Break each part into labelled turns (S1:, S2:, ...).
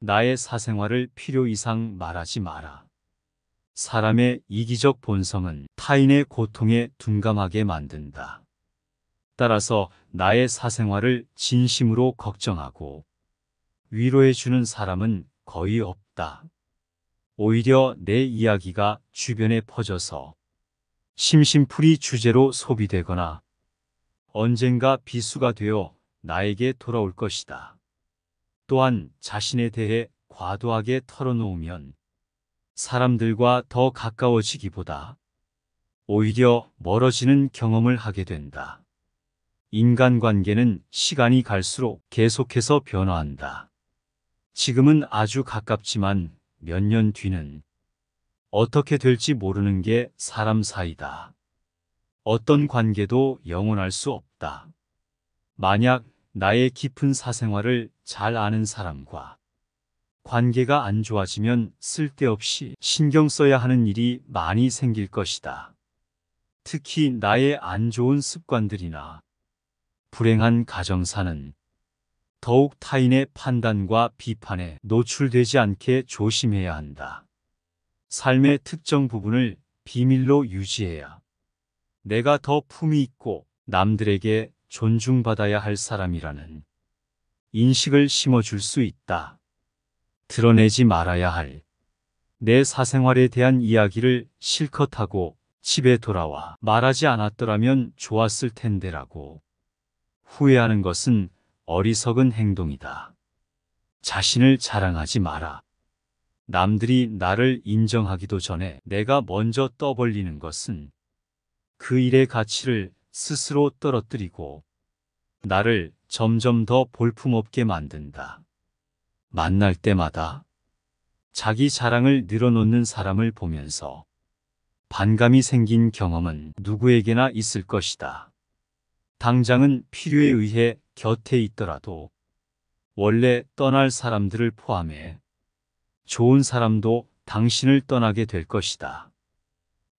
S1: 나의 사생활을 필요 이상 말하지 마라. 사람의 이기적 본성은 타인의 고통에 둔감하게 만든다. 따라서 나의 사생활을 진심으로 걱정하고 위로해주는 사람은 거의 없다. 오히려 내 이야기가 주변에 퍼져서 심심풀이 주제로 소비되거나 언젠가 비수가 되어 나에게 돌아올 것이다. 또한 자신에 대해 과도하게 털어놓으면 사람들과 더 가까워지기보다 오히려 멀어지는 경험을 하게 된다. 인간관계는 시간이 갈수록 계속해서 변화한다. 지금은 아주 가깝지만 몇 년 뒤는 어떻게 될지 모르는 게 사람 사이다. 어떤 관계도 영원할 수 없다. 만약 나의 깊은 사생활을 잘 아는 사람과 관계가 안 좋아지면 쓸데없이 신경 써야 하는 일이 많이 생길 것이다. 특히 나의 안 좋은 습관들이나 불행한 가정사는 더욱 타인의 판단과 비판에 노출되지 않게 조심해야 한다. 삶의 특정 부분을 비밀로 유지해야 내가 더 품위 있고 남들에게 존중받아야 할 사람이라는 인식을 심어줄 수 있다. 드러내지 말아야 할 내 사생활에 대한 이야기를 실컷 하고 집에 돌아와 말하지 않았더라면 좋았을 텐데라고 후회하는 것은 어리석은 행동이다. 자신을 자랑하지 마라. 남들이 나를 인정하기도 전에 내가 먼저 떠벌리는 것은 그 일의 가치를 스스로 떨어뜨리고 나를 점점 더 볼품없게 만든다. 만날 때마다 자기 자랑을 늘어놓는 사람을 보면서 반감이 생긴 경험은 누구에게나 있을 것이다. 당장은 필요에 의해 곁에 있더라도 원래 떠날 사람들을 포함해 좋은 사람도 당신을 떠나게 될 것이다.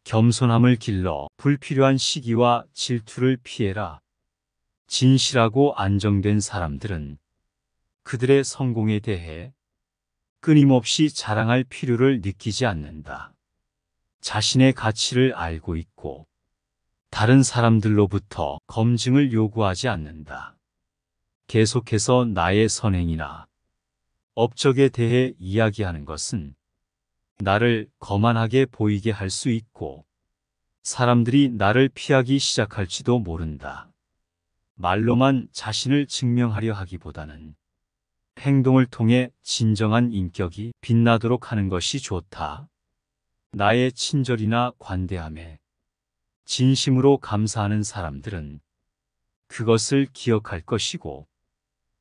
S1: 겸손함을 길러 불필요한 시기와 질투를 피해라. 진실하고 안정된 사람들은 그들의 성공에 대해 끊임없이 자랑할 필요를 느끼지 않는다. 자신의 가치를 알고 있고 다른 사람들로부터 검증을 요구하지 않는다. 계속해서 나의 선행이나 업적에 대해 이야기하는 것은 나를 거만하게 보이게 할 수 있고 사람들이 나를 피하기 시작할지도 모른다. 말로만 자신을 증명하려 하기보다는 행동을 통해 진정한 인격이 빛나도록 하는 것이 좋다. 나의 친절이나 관대함에 진심으로 감사하는 사람들은 그것을 기억할 것이고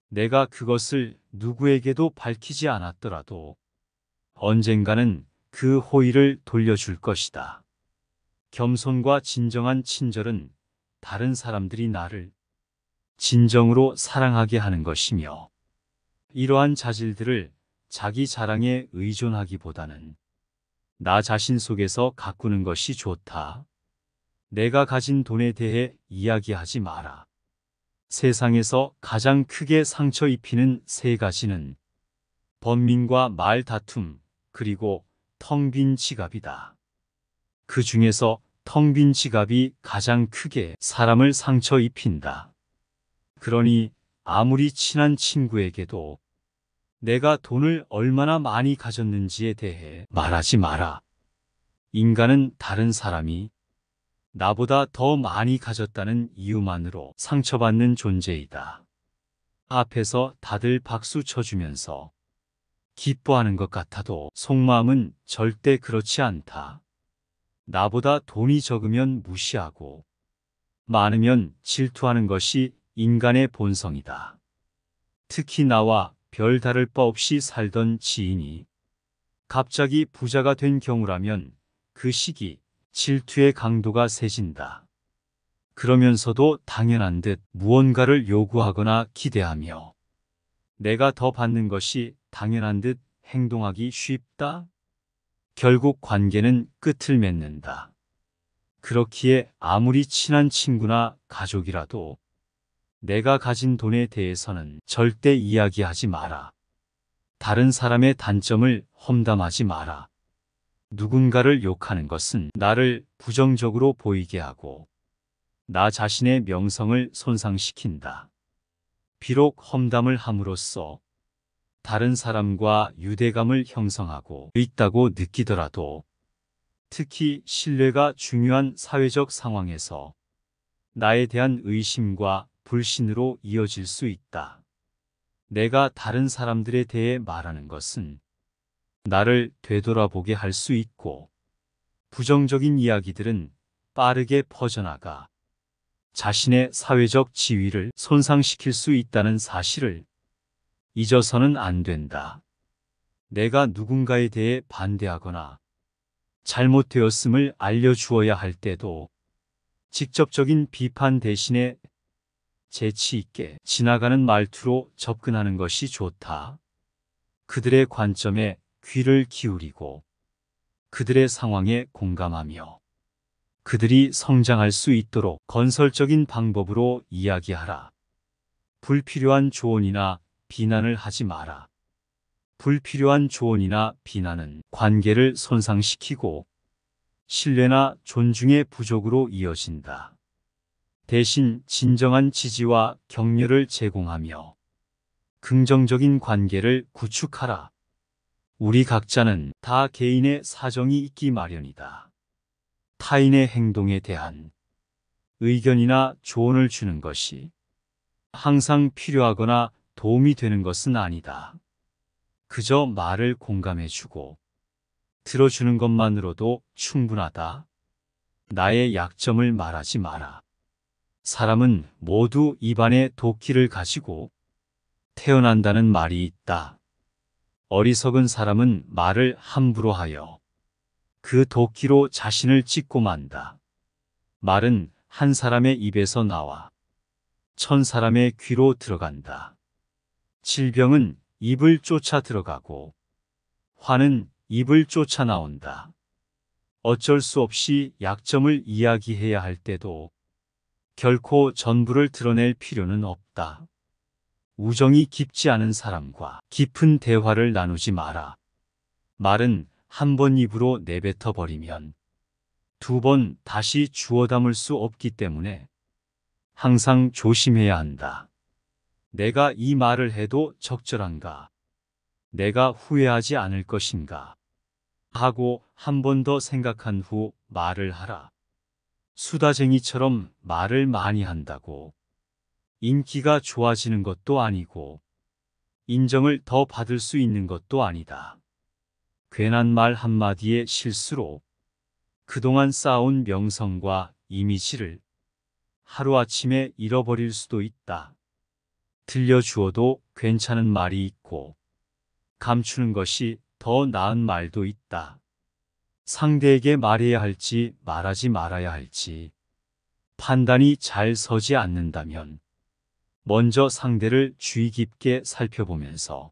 S1: 내가 그것을 누구에게도 밝히지 않았더라도 언젠가는 그 호의를 돌려줄 것이다. 겸손과 진정한 친절은 다른 사람들이 나를 진정으로 사랑하게 하는 것이며 이러한 자질들을 자기 자랑에 의존하기보다는 나 자신 속에서 가꾸는 것이 좋다. 내가 가진 돈에 대해 이야기하지 마라. 세상에서 가장 크게 상처 입히는 세 가지는 번민과 말 다툼, 그리고 텅 빈 지갑이다. 그 중에서 텅 빈 지갑이 가장 크게 사람을 상처 입힌다. 그러니 아무리 친한 친구에게도 내가 돈을 얼마나 많이 가졌는지에 대해 말하지 마라. 인간은 다른 사람이 나보다 더 많이 가졌다는 이유만으로 상처받는 존재이다. 앞에서 다들 박수 쳐주면서 기뻐하는 것 같아도 속마음은 절대 그렇지 않다. 나보다 돈이 적으면 무시하고 많으면 질투하는 것이 인간의 본성이다. 특히 나와 별다를 바 없이 살던 지인이 갑자기 부자가 된 경우라면 그 시기 질투의 강도가 세진다. 그러면서도 당연한 듯 무언가를 요구하거나 기대하며 내가 더 받는 것이 당연한 듯 행동하기 쉽다. 결국 관계는 끝을 맺는다. 그렇기에 아무리 친한 친구나 가족이라도 내가 가진 돈에 대해서는 절대 이야기하지 마라. 다른 사람의 단점을 험담하지 마라. 누군가를 욕하는 것은 나를 부정적으로 보이게 하고 나 자신의 명성을 손상시킨다. 비록 험담을 함으로써 다른 사람과 유대감을 형성하고 있다고 느끼더라도 특히 신뢰가 중요한 사회적 상황에서 나에 대한 의심과 불신으로 이어질 수 있다. 내가 다른 사람들에 대해 말하는 것은 나를 되돌아보게 할 수 있고 부정적인 이야기들은 빠르게 퍼져나가 자신의 사회적 지위를 손상시킬 수 있다는 사실을 잊어서는 안 된다. 내가 누군가에 대해 반대하거나 잘못되었음을 알려주어야 할 때도 직접적인 비판 대신에 재치 있게 지나가는 말투로 접근하는 것이 좋다. 그들의 관점에 귀를 기울이고 그들의 상황에 공감하며 그들이 성장할 수 있도록 건설적인 방법으로 이야기하라. 불필요한 조언이나 비난을 하지 마라. 불필요한 조언이나 비난은 관계를 손상시키고 신뢰나 존중의 부족으로 이어진다. 대신 진정한 지지와 격려를 제공하며 긍정적인 관계를 구축하라. 우리 각자는 다 개인의 사정이 있기 마련이다. 타인의 행동에 대한 의견이나 조언을 주는 것이 항상 필요하거나 도움이 되는 것은 아니다. 그저 말을 공감해주고 들어주는 것만으로도 충분하다. 나의 약점을 말하지 마라. 사람은 모두 입안에 도끼를 가지고 태어난다는 말이 있다. 어리석은 사람은 말을 함부로 하여 그 도끼로 자신을 찢고 만다. 말은 한 사람의 입에서 나와 1000사람의 귀로 들어간다. 질병은 입을 쫓아 들어가고 화는 입을 쫓아 나온다. 어쩔 수 없이 약점을 이야기해야 할 때도 결코 전부를 드러낼 필요는 없다. 우정이 깊지 않은 사람과 깊은 대화를 나누지 마라. 말은 한 번 입으로 내뱉어 버리면 2번 다시 주워 담을 수 없기 때문에 항상 조심해야 한다. 내가 이 말을 해도 적절한가? 내가 후회하지 않을 것인가? 하고 한 번 더 생각한 후 말을 하라. 수다쟁이처럼 말을 많이 한다고 인기가 좋아지는 것도 아니고 인정을 더 받을 수 있는 것도 아니다. 괜한 말 한마디의 실수로 그동안 쌓아온 명성과 이미지를 하루아침에 잃어버릴 수도 있다. 들려주어도 괜찮은 말이 있고 감추는 것이 더 나은 말도 있다. 상대에게 말해야 할지 말하지 말아야 할지 판단이 잘 서지 않는다면 먼저 상대를 주의 깊게 살펴보면서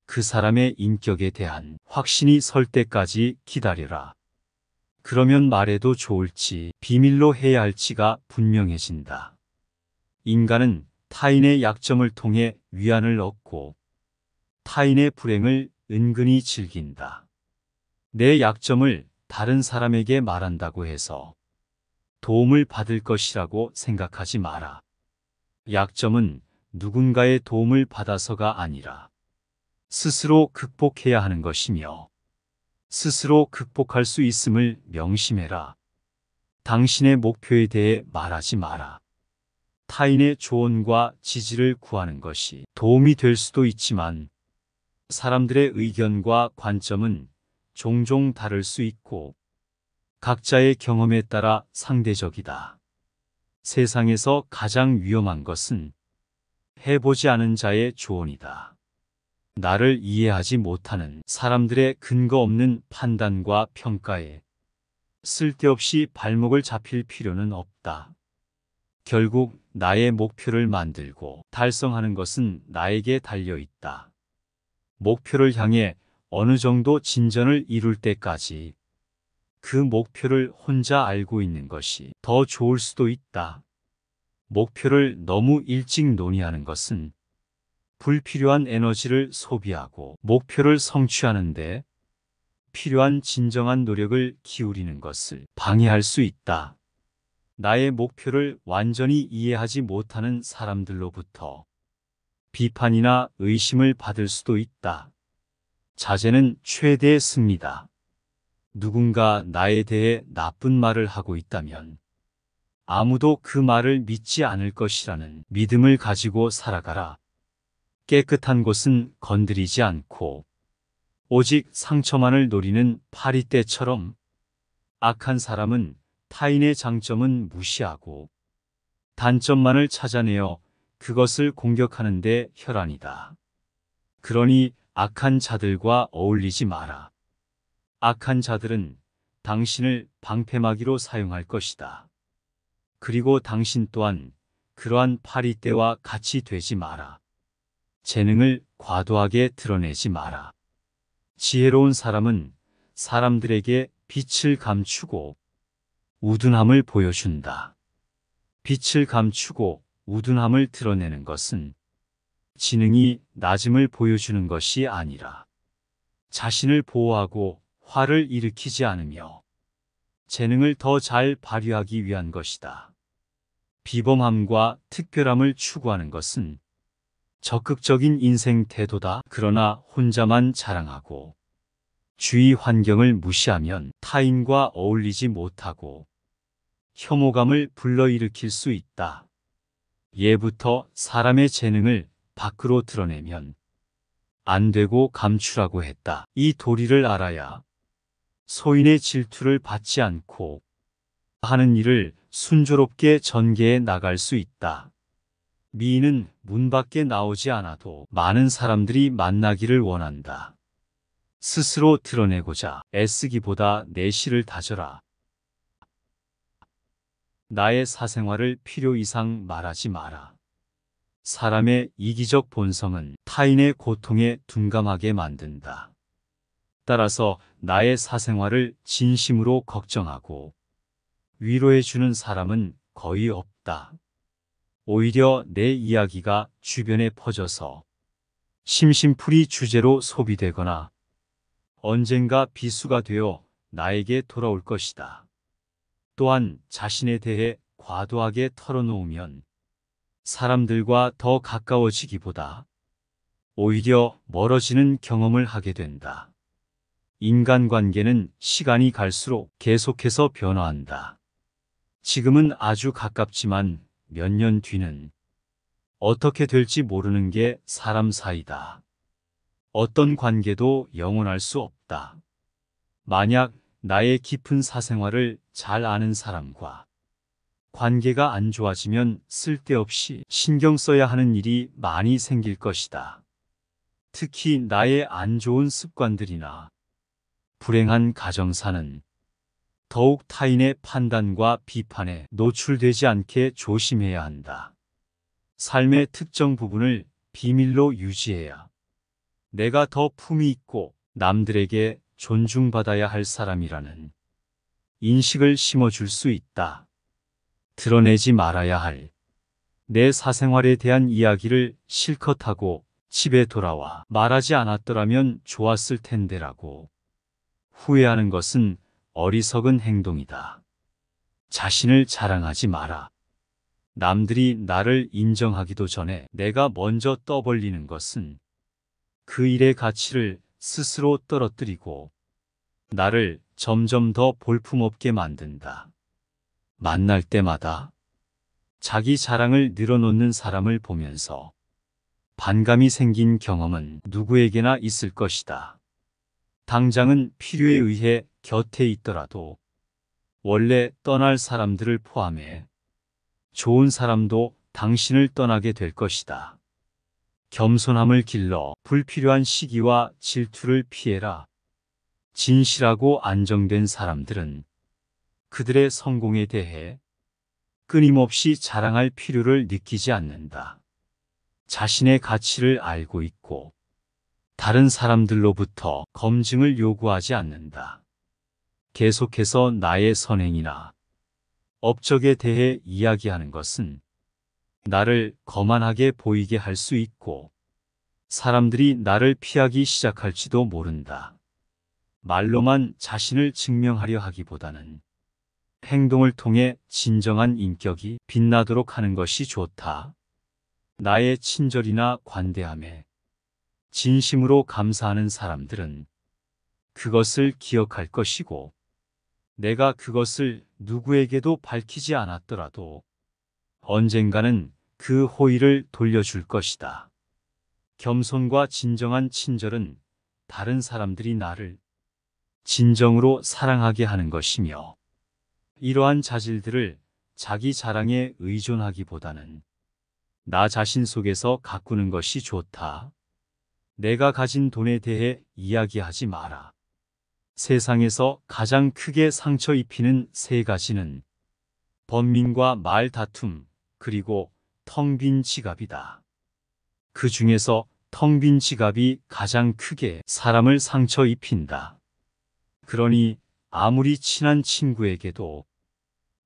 S1: 그 사람의 인격에 대한 확신이 설 때까지 기다려라. 그러면 말해도 좋을지 비밀로 해야 할지가 분명해진다. 인간은 타인의 약점을 통해 위안을 얻고 타인의 불행을 은근히 즐긴다. 내 약점을 다른 사람에게 말한다고 해서 도움을 받을 것이라고 생각하지 마라. 약점은 누군가의 도움을 받아서가 아니라 스스로 극복해야 하는 것이며 스스로 극복할 수 있음을 명심해라. 당신의 목표에 대해 말하지 마라. 타인의 조언과 지지를 구하는 것이 도움이 될 수도 있지만 사람들의 의견과 관점은 종종 다를 수 있고 각자의 경험에 따라 상대적이다. 세상에서 가장 위험한 것은 해보지 않은 자의 조언이다. 나를 이해하지 못하는 사람들의 근거 없는 판단과 평가에 쓸데없이 발목을 잡힐 필요는 없다. 결국 나의 목표를 만들고 달성하는 것은 나에게 달려 있다. 목표를 향해 어느 정도 진전을 이룰 때까지 그 목표를 혼자 알고 있는 것이 더 좋을 수도 있다. 목표를 너무 일찍 논의하는 것은 불필요한 에너지를 소비하고 목표를 성취하는데 필요한 진정한 노력을 기울이는 것을 방해할 수 있다. 나의 목표를 완전히 이해하지 못하는 사람들로부터 비판이나 의심을 받을 수도 있다. 자제는 최대의 승리다. 누군가 나에 대해 나쁜 말을 하고 있다면 아무도 그 말을 믿지 않을 것이라는 믿음을 가지고 살아가라. 깨끗한 곳은 건드리지 않고 오직 상처만을 노리는 파리떼처럼 악한 사람은 타인의 장점은 무시하고 단점만을 찾아내어 그것을 공격하는 데 혈안이다. 그러니 악한 자들과 어울리지 마라. 악한 자들은 당신을 방패막이로 사용할 것이다. 그리고 당신 또한 그러한 파리떼와 같이 되지 마라. 재능을 과도하게 드러내지 마라. 지혜로운 사람은 사람들에게 빛을 감추고 우둔함을 보여준다. 빛을 감추고 우둔함을 드러내는 것은 지능이 낮음을 보여주는 것이 아니라 자신을 보호하고 화를 일으키지 않으며 재능을 더 잘 발휘하기 위한 것이다. 비범함과 특별함을 추구하는 것은 적극적인 인생 태도다. 그러나 혼자만 자랑하고 주위 환경을 무시하면 타인과 어울리지 못하고 혐오감을 불러일으킬 수 있다. 예부터 사람의 재능을 밖으로 드러내면 안 되고 감추라고 했다. 이 도리를 알아야 소인의 질투를 받지 않고 하는 일을 순조롭게 전개해 나갈 수 있다. 미인은 문 밖에 나오지 않아도 많은 사람들이 만나기를 원한다. 스스로 드러내고자 애쓰기보다 내실을 다져라. 나의 사생활을 필요 이상 말하지 마라. 사람의 이기적 본성은 타인의 고통에 둔감하게 만든다. 따라서 나의 사생활을 진심으로 걱정하고 위로해주는 사람은 거의 없다. 오히려 내 이야기가 주변에 퍼져서 심심풀이 주제로 소비되거나 언젠가 비수가 되어 나에게 돌아올 것이다. 또한 자신에 대해 과도하게 털어놓으면 사람들과 더 가까워지기보다 오히려 멀어지는 경험을 하게 된다. 인간관계는 시간이 갈수록 계속해서 변화한다. 지금은 아주 가깝지만 몇 년 뒤는 어떻게 될지 모르는 게 사람 사이다. 어떤 관계도 영원할 수 없다. 만약 나의 깊은 사생활을 잘 아는 사람과 관계가 안 좋아지면 쓸데없이 신경 써야 하는 일이 많이 생길 것이다. 특히 나의 안 좋은 습관들이나 불행한 가정사는 더욱 타인의 판단과 비판에 노출되지 않게 조심해야 한다. 삶의 특정 부분을 비밀로 유지해야 내가 더 품위 있고 남들에게 존중받아야 할 사람이라는 인식을 심어줄 수 있다. 드러내지 말아야 할 내 사생활에 대한 이야기를 실컷 하고 집에 돌아와 말하지 않았더라면 좋았을 텐데라고 후회하는 것은 어리석은 행동이다. 자신을 자랑하지 마라. 남들이 나를 인정하기도 전에 내가 먼저 떠벌리는 것은 그 일의 가치를 스스로 떨어뜨리고 나를 점점 더 볼품없게 만든다. 만날 때마다 자기 자랑을 늘어놓는 사람을 보면서 반감이 생긴 경험은 누구에게나 있을 것이다. 당장은 필요에 의해 곁에 있더라도 원래 떠날 사람들을 포함해 좋은 사람도 당신을 떠나게 될 것이다. 겸손함을 길러 불필요한 시기와 질투를 피해라. 진실하고 안정된 사람들은 그들의 성공에 대해 끊임없이 자랑할 필요를 느끼지 않는다. 자신의 가치를 알고 있고 다른 사람들로부터 검증을 요구하지 않는다. 계속해서 나의 선행이나 업적에 대해 이야기하는 것은 나를 거만하게 보이게 할 수 있고 사람들이 나를 피하기 시작할지도 모른다. 말로만 자신을 증명하려 하기보다는 행동을 통해 진정한 인격이 빛나도록 하는 것이 좋다. 나의 친절이나 관대함에 진심으로 감사하는 사람들은 그것을 기억할 것이고, 내가 그것을 누구에게도 밝히지 않았더라도 언젠가는 그 호의를 돌려줄 것이다. 겸손과 진정한 친절은 다른 사람들이 나를 진정으로 사랑하게 하는 것이며, 이러한 자질들을 자기 자랑에 의존하기보다는 나 자신 속에서 가꾸는 것이 좋다. 내가 가진 돈에 대해 이야기하지 마라. 세상에서 가장 크게 상처 입히는 세 가지는 번민과 말다툼, 그리고 텅 빈 지갑이다. 그 중에서 텅 빈 지갑이 가장 크게 사람을 상처 입힌다. 그러니 아무리 친한 친구에게도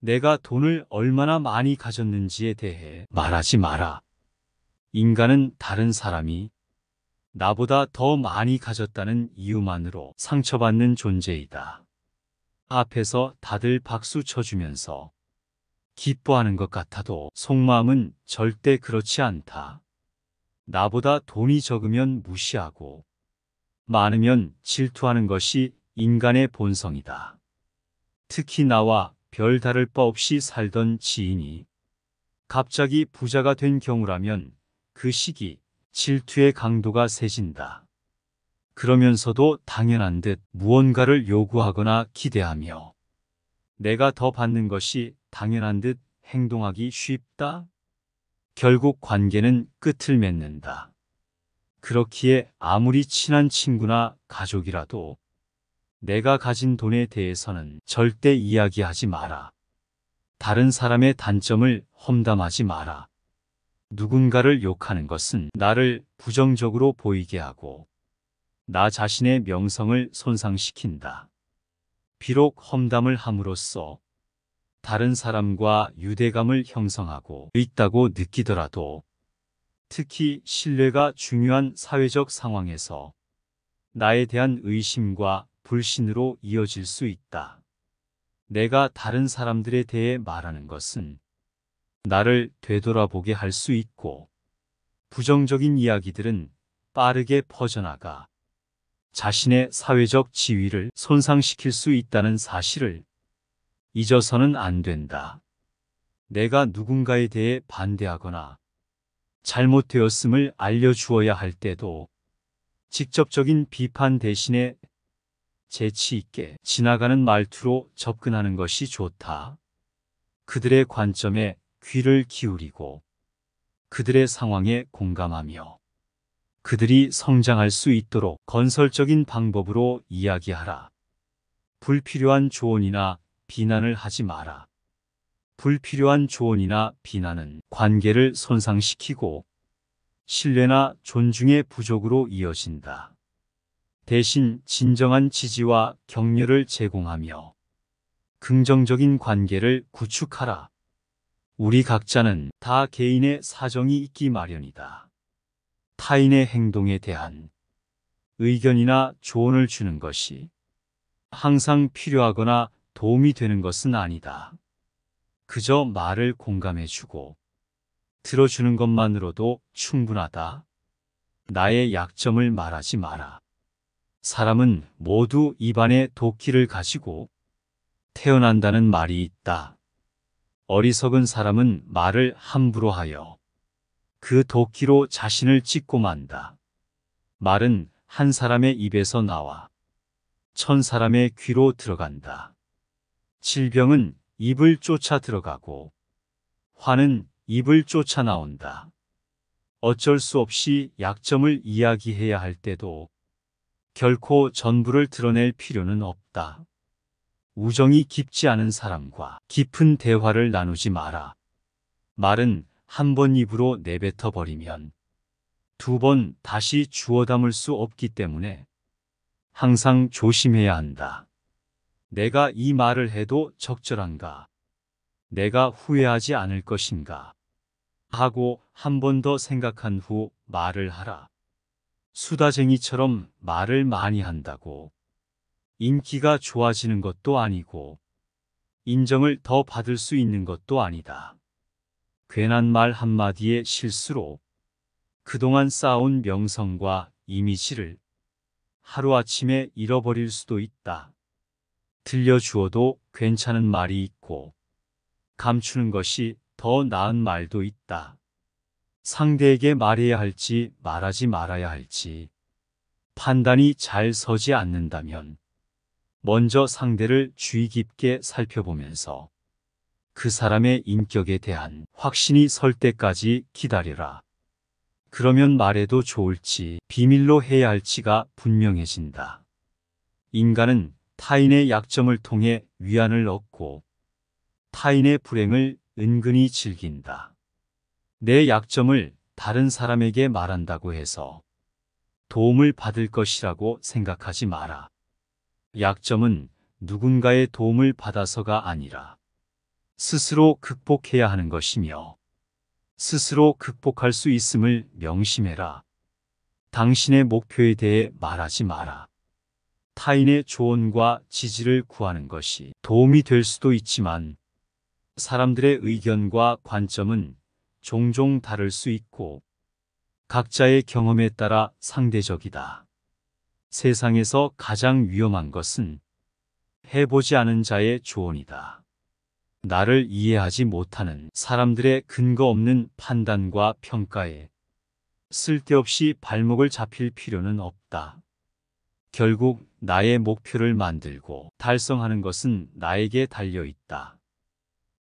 S1: 내가 돈을 얼마나 많이 가졌는지에 대해 말하지 마라. 인간은 다른 사람이 나보다 더 많이 가졌다는 이유만으로 상처받는 존재이다. 앞에서 다들 박수 쳐주면서 기뻐하는 것 같아도 속마음은 절대 그렇지 않다. 나보다 돈이 적으면 무시하고 많으면 질투하는 것이 인간의 본성이다. 특히 나와 별 다를 바 없이 살던 지인이 갑자기 부자가 된 경우라면 그 시기 질투의 강도가 세진다. 그러면서도 당연한 듯 무언가를 요구하거나 기대하며 내가 더 받는 것이 당연한 듯 행동하기 쉽다. 결국 관계는 끝을 맺는다. 그렇기에 아무리 친한 친구나 가족이라도 내가 가진 돈에 대해서는 절대 이야기하지 마라. 다른 사람의 단점을 험담하지 마라. 누군가를 욕하는 것은 나를 부정적으로 보이게 하고 나 자신의 명성을 손상시킨다. 비록 험담을 함으로써 다른 사람과 유대감을 형성하고 있다고 느끼더라도, 특히 신뢰가 중요한 사회적 상황에서 나에 대한 의심과 불신으로 이어질 수 있다. 내가 다른 사람들에 대해 말하는 것은 나를 되돌아보게 할 수 있고, 부정적인 이야기들은 빠르게 퍼져나가 자신의 사회적 지위를 손상시킬 수 있다는 사실을 잊어서는 안 된다. 내가 누군가에 대해 반대하거나 잘못되었음을 알려주어야 할 때도 직접적인 비판 대신에 재치 있게 지나가는 말투로 접근하는 것이 좋다. 그들의 관점에 귀를 기울이고 그들의 상황에 공감하며 그들이 성장할 수 있도록 건설적인 방법으로 이야기하라. 불필요한 조언이나 비난을 하지 마라. 불필요한 조언이나 비난은 관계를 손상시키고 신뢰나 존중의 부족으로 이어진다. 대신 진정한 지지와 격려를 제공하며 긍정적인 관계를 구축하라. 우리 각자는 다 개인의 사정이 있기 마련이다. 타인의 행동에 대한 의견이나 조언을 주는 것이 항상 필요하거나 도움이 되는 것은 아니다. 그저 말을 공감해주고 들어주는 것만으로도 충분하다. 나의 약점을 말하지 마라. 사람은 모두 입안에 도끼를 가지고 태어난다는 말이 있다. 어리석은 사람은 말을 함부로 하여 그 도끼로 자신을 찢고 만다. 말은 한 사람의 입에서 나와 1000사람의 귀로 들어간다. 질병은 입을 쫓아 들어가고 화는 입을 쫓아 나온다. 어쩔 수 없이 약점을 이야기해야 할 때도 결코 전부를 드러낼 필요는 없다. 우정이 깊지 않은 사람과 깊은 대화를 나누지 마라. 말은 한 번 입으로 내뱉어 버리면 2번 다시 주워 담을 수 없기 때문에 항상 조심해야 한다. 내가 이 말을 해도 적절한가? 내가 후회하지 않을 것인가? 하고 한 번 더 생각한 후 말을 하라. 수다쟁이처럼 말을 많이 한다고 인기가 좋아지는 것도 아니고 인정을 더 받을 수 있는 것도 아니다. 괜한 말 한마디의 실수로 그동안 쌓아온 명성과 이미지를 하루아침에 잃어버릴 수도 있다. 들려주어도 괜찮은 말이 있고 감추는 것이 더 나은 말도 있다. 상대에게 말해야 할지 말하지 말아야 할지 판단이 잘 서지 않는다면 먼저 상대를 주의 깊게 살펴보면서 그 사람의 인격에 대한 확신이 설 때까지 기다려라. 그러면 말해도 좋을지 비밀로 해야 할지가 분명해진다. 인간은 타인의 약점을 통해 위안을 얻고 타인의 불행을 은근히 즐긴다. 내 약점을 다른 사람에게 말한다고 해서 도움을 받을 것이라고 생각하지 마라. 약점은 누군가의 도움을 받아서가 아니라 스스로 극복해야 하는 것이며 스스로 극복할 수 있음을 명심해라. 당신의 목표에 대해 말하지 마라. 타인의 조언과 지지를 구하는 것이 도움이 될 수도 있지만 사람들의 의견과 관점은 종종 다를 수 있고 각자의 경험에 따라 상대적이다. 세상에서 가장 위험한 것은 해보지 않은 자의 조언이다. 나를 이해하지 못하는 사람들의 근거 없는 판단과 평가에 쓸데없이 발목을 잡힐 필요는 없다. 결국 나의 목표를 만들고 달성하는 것은 나에게 달려 있다.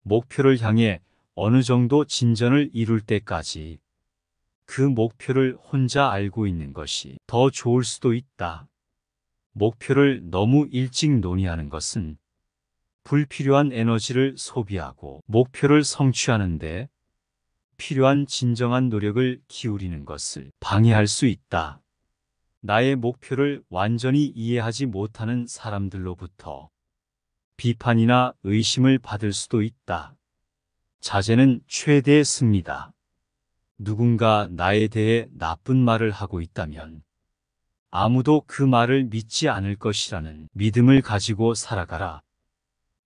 S1: 목표를 향해 어느 정도 진전을 이룰 때까지 그 목표를 혼자 알고 있는 것이 더 좋을 수도 있다. 목표를 너무 일찍 논의하는 것은 불필요한 에너지를 소비하고 목표를 성취하는데 필요한 진정한 노력을 기울이는 것을 방해할 수 있다. 나의 목표를 완전히 이해하지 못하는 사람들로부터 비판이나 의심을 받을 수도 있다. 자제는 최대의 승리다. 누군가 나에 대해 나쁜 말을 하고 있다면 아무도 그 말을 믿지 않을 것이라는 믿음을 가지고 살아가라.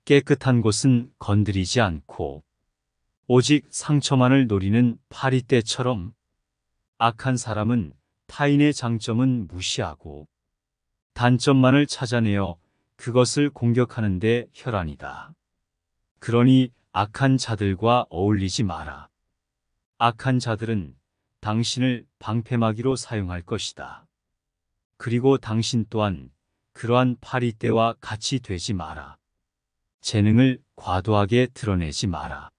S1: 깨끗한 곳은 건드리지 않고 오직 상처만을 노리는 파리떼처럼 악한 사람은 타인의 장점은 무시하고 단점만을 찾아내어 그것을 공격하는 데 혈안이다. 그러니 악한 자들과 어울리지 마라. 악한 자들은 당신을 방패막이로 사용할 것이다. 그리고 당신 또한 그러한 파리떼와 같이 되지 마라. 재능을 과도하게 드러내지 마라.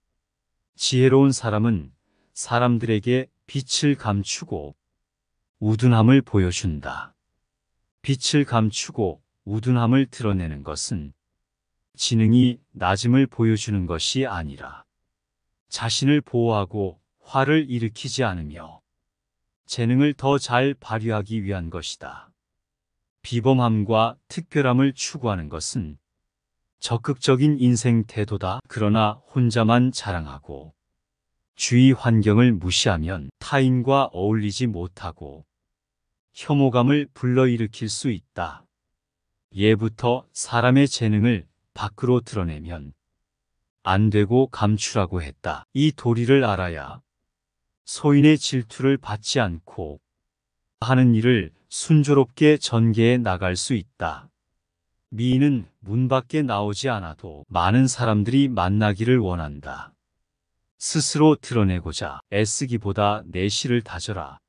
S1: 지혜로운 사람은 사람들에게 빛을 감추고 우둔함을 보여준다. 빛을 감추고 우둔함을 드러내는 것은 지능이 낮음을 보여주는 것이 아니라 자신을 보호하고 화를 일으키지 않으며 재능을 더 잘 발휘하기 위한 것이다. 비범함과 특별함을 추구하는 것은 적극적인 인생 태도다. 그러나 혼자만 자랑하고 주위 환경을 무시하면 타인과 어울리지 못하고 혐오감을 불러일으킬 수 있다. 예부터 사람의 재능을 밖으로 드러내면 안 되고 감추라고 했다. 이 도리를 알아야 소인의 질투를 받지 않고 하는 일을 순조롭게 전개해 나갈 수 있다. 미인은 문 밖에 나오지 않아도 많은 사람들이 만나기를 원한다. 스스로 드러내고자 애쓰기보다 내실을 다져라.